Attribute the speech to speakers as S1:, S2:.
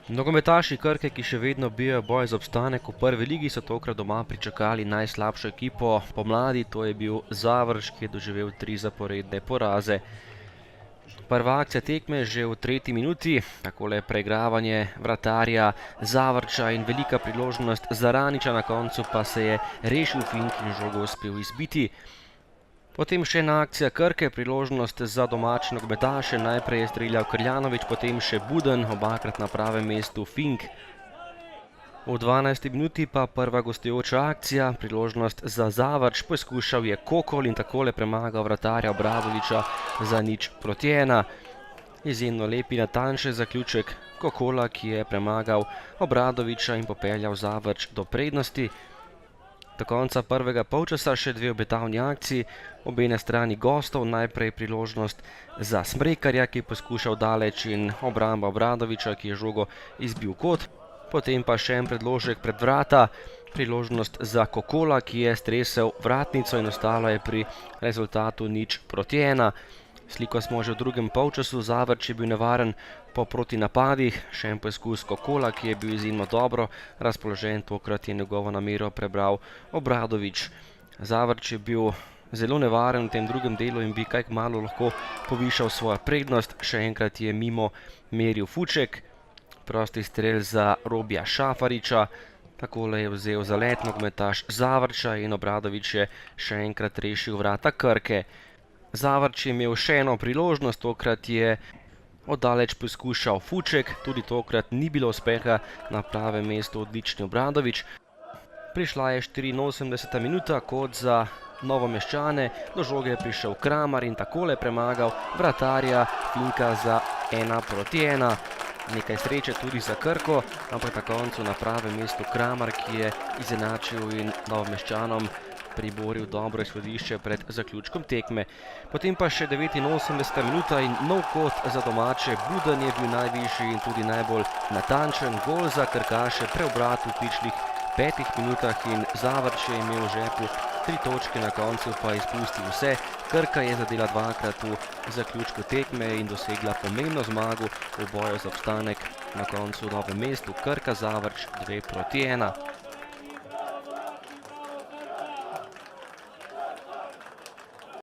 S1: Nogometaši Krke, ki še vedno bijejo boj za obstanek v prvi ligi, so tokrat doma pričakali najslabšo ekipo pomladi, to je bil Zavrč, ki je doživel 3 zaporedne poraze. Prva akcija tekme že v 3. minuti, takole preigravanje vratarja Zavrča in velika priložnost za Raniča, na koncu pa se je rešil Fink in žogo uspel izbiti. Potem še ena akcija Krke, priložnost za domače nogometaše, najprej je streljal Krljanović, potem še Buden, obakrat na pravem mestu Fink. V 12. minuti pa prva gostujoča akcija, priložnost za Zavrč, poskušal je Kokol in takole premagal vratarja Obradovića za 0:1. Izjemno lep in natančen zaključek Kokola, ki je premagal Obradovića in popeljal Zavrč do prednosti. Do konca prvega polčasa še dve obetavni akciji, obe na strani gostov, najprej priložnost za Smrekarja, ki je poskušal daleč in obramba Obradovića, ki je žogo izbil kot. Potem pa še en predložek pred vrata, priložnost za Kokola, ki je stresel vratnico in ostalo je pri rezultatu 0:1. Sliko smo že v drugem polčasu, Zavrč je bil nevaren po protinapadih, še en poskus Kokola, ki je bil izjemno dobro razpoložen, tokrat je njegovo namero prebral Obradović. Zavrč je bil zelo nevaren v tem drugem delu in bi kaj kmalu lahko povišal svojo prednost, še enkrat je mimo meril Fuček, prosti strel za Robija Šafariča, takole je vzel zalet nogometaš Zavrča in Obradović je še enkrat rešil vrata Krke. Zavrč je imel še eno priložnost, tokrat je oddaleč poskušal Fuček, tudi tokrat ni bilo uspeha, na pravem mestu odlični Obradović. Prišla je 84. minuta, kot za Novomeščane, do žoge je prišel Kramar in takole premagal vratarja Finka za 1:1. Nekaj sreče tudi za Krko, ampak na koncu na pravem mestu Kramar, ki je izenačil in Novomeščanom priboril dobro izhodišče pred zaključkom tekme. Potem pa še 89. minuta in nov kot za domače. Buden je bil najvišji in tudi najbolj natančen gol za krkaše, preobrat v pičlih 5 minutah in Zavrč je imel v žepu 3 točke, na koncu pa izpustil vse. Krka je zadela dvakrat v zaključku tekme in dosegla pomembno zmago v boju za obstanek na koncu v Novem mestu. Krka Zavrč 2:1.